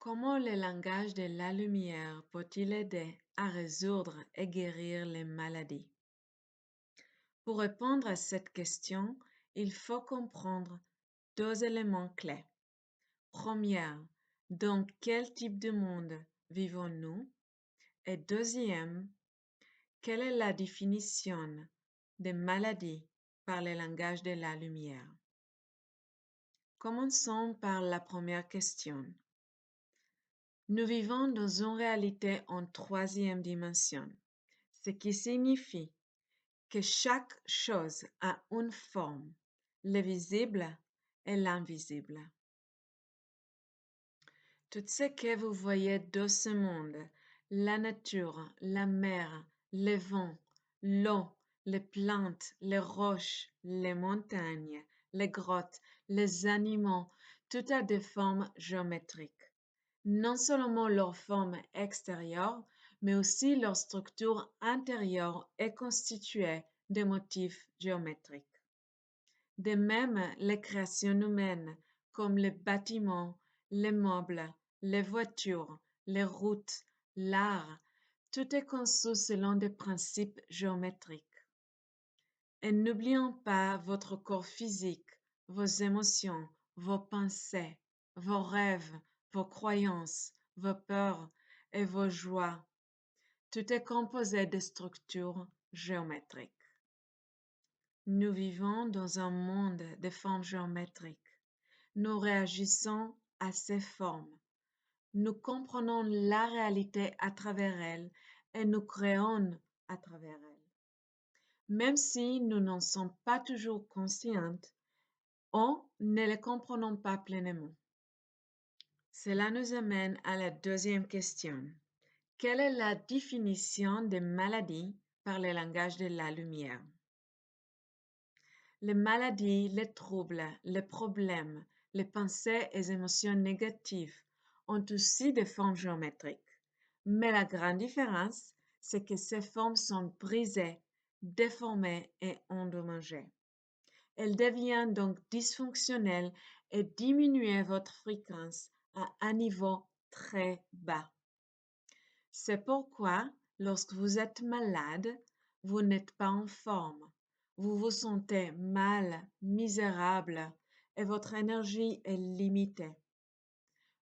Comment le langage de la lumière peut-il aider à résoudre et guérir les maladies? Pour répondre à cette question, il faut comprendre deux éléments clés. Première, dans quel type de monde vivons-nous? Et deuxième, quelle est la définition des maladies par le langage de la lumière? Commençons par la première question. Nous vivons dans une réalité en troisième dimension, ce qui signifie que chaque chose a une forme, le visible et l'invisible. Tout ce que vous voyez dans ce monde, la nature, la mer, les vents, l'eau, les plantes, les roches, les montagnes, les grottes, les animaux, tout a des formes géométriques. Non seulement leur forme extérieure, mais aussi leur structure intérieure est constituée de motifs géométriques. De même, les créations humaines, comme les bâtiments, les meubles, les voitures, les routes, l'art, tout est conçu selon des principes géométriques. Et n'oublions pas votre corps physique, vos émotions, vos pensées, vos rêves, vos croyances, vos peurs et vos joies. Tout est composé de structures géométriques. Nous vivons dans un monde de formes géométriques. Nous réagissons à ces formes. Nous comprenons la réalité à travers elles et nous créons à travers elles. Même si nous n'en sommes pas toujours conscientes, on ne les comprenons pas pleinement. Cela nous amène à la deuxième question. Quelle est la définition des maladies par le langage de la lumière? Les maladies, les troubles, les problèmes, les pensées et les émotions négatives ont aussi des formes géométriques. Mais la grande différence, c'est que ces formes sont brisées, déformées et endommagées. Elles deviennent donc dysfonctionnelles et diminuent votre fréquence à un niveau très bas. C'est pourquoi, lorsque vous êtes malade, vous n'êtes pas en forme. Vous vous sentez mal, misérable et votre énergie est limitée.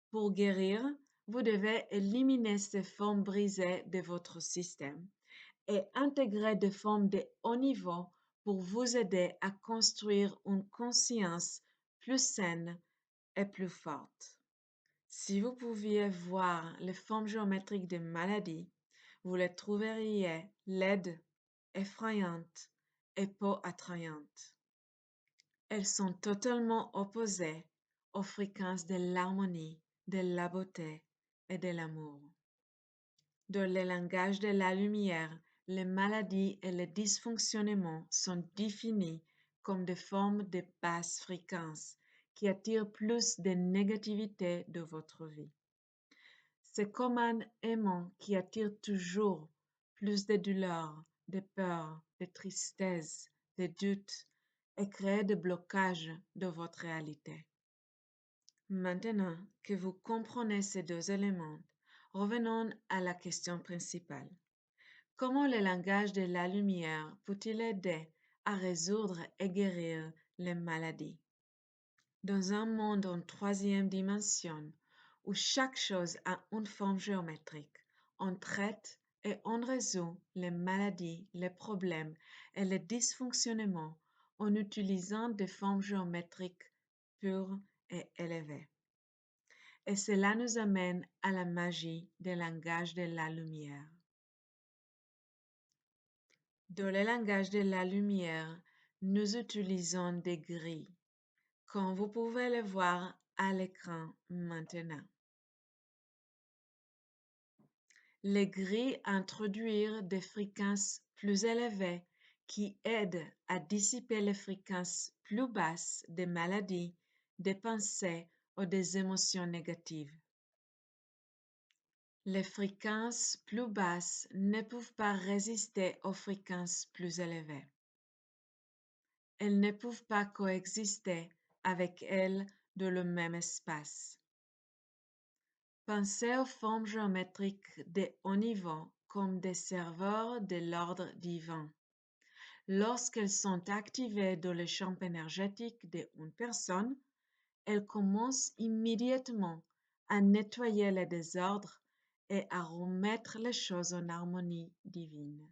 Pour guérir, vous devez éliminer ces formes brisées de votre système et intégrer des formes de haut niveau pour vous aider à construire une conscience plus saine et plus forte. Si vous pouviez voir les formes géométriques des maladies, vous les trouveriez laides, effrayantes et peu attrayantes. Elles sont totalement opposées aux fréquences de l'harmonie, de la beauté et de l'amour. Dans le langage de la lumière, les maladies et les dysfonctionnements sont définis comme des formes de basse fréquence qui attirent plus de négativité de votre vie. C'est comme un aimant qui attire toujours plus de douleur, de peur, de tristesse, de doute et crée des blocages de votre réalité. Maintenant que vous comprenez ces deux éléments, revenons à la question principale. Comment le langage de la lumière peut-il aider à résoudre et guérir les maladies? Dans un monde en troisième dimension, où chaque chose a une forme géométrique, on traite et on résout les maladies, les problèmes et les dysfonctionnements en utilisant des formes géométriques pures et élevées. Et cela nous amène à la magie des langages de la lumière. Dans le langage de la lumière, nous utilisons des grilles, comme vous pouvez le voir à l'écran maintenant. Les grilles introduisent des fréquences plus élevées qui aident à dissiper les fréquences plus basses des maladies, des pensées ou des émotions négatives. Les fréquences plus basses ne peuvent pas résister aux fréquences plus élevées. Elles ne peuvent pas coexister avec elles dans le même espace. Pensez aux formes géométriques de haut niveau comme des serveurs de l'ordre divin. Lorsqu'elles sont activées dans le champ énergétique d'une personne, elles commencent immédiatement à nettoyer les désordres et à remettre les choses en harmonie divine.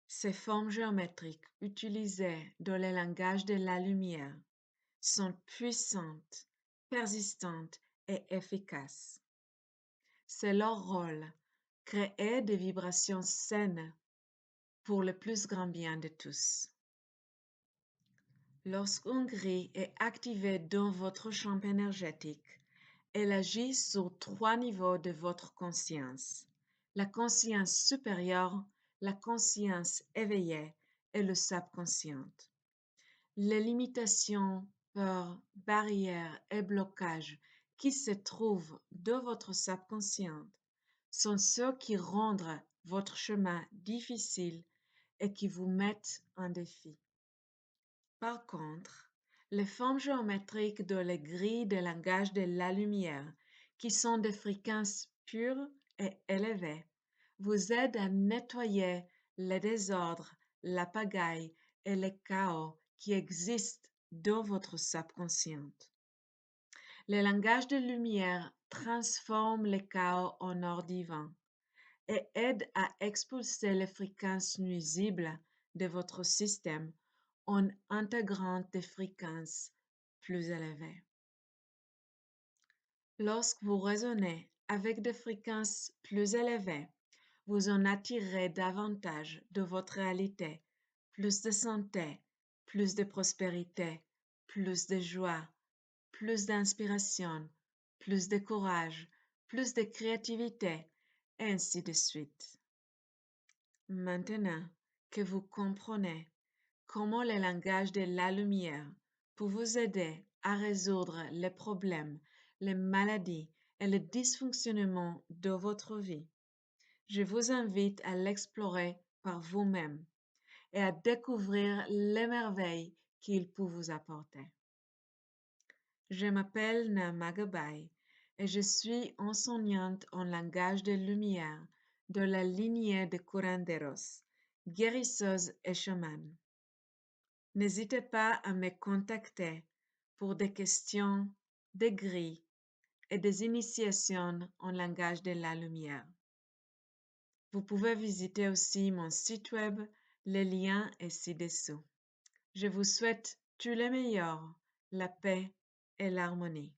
Ces formes géométriques utilisées dans le langage de la lumière sont puissantes, persistantes et efficaces. C'est leur rôle, créer des vibrations saines pour le plus grand bien de tous. Lorsqu'une grille est activée dans votre champ énergétique, elle agit sur 3 niveaux de votre conscience: la conscience supérieure, la conscience éveillée et le subconscient. Les limitations, peurs, barrières et blocages qui se trouvent dans votre subconscient sont ceux qui rendent votre chemin difficile et qui vous mettent en défi. Par contre, les formes géométriques dans les grilles de langage de la lumière, qui sont de fréquences pures et élevées, vous aident à nettoyer les désordres, la pagaille et le chaos qui existent dans votre subconscient. Le langage de lumière transforme le chaos en ordre divin et aide à expulser les fréquences nuisibles de votre système en intégrant des fréquences plus élevées. Lorsque vous raisonnez avec des fréquences plus élevées, vous en attirez davantage de votre réalité, plus de santé, plus de prospérité, plus de joie, plus d'inspiration, plus de courage, plus de créativité, et ainsi de suite. Maintenant que vous comprenez comment le langage de la lumière peut vous aider à résoudre les problèmes, les maladies et les dysfonctionnements de votre vie, je vous invite à l'explorer par vous-même et à découvrir les merveilles qu'il peut vous apporter. Je m'appelle Nama Gabay et je suis enseignante en langage de lumière de la lignée de curanderos, guérisseuse et chamane. N'hésitez pas à me contacter pour des questions, des grilles et des initiations en langage de la lumière. Vous pouvez visiter aussi mon site web, le lien est ci-dessous. Je vous souhaite tout le meilleur, la paix et l'harmonie.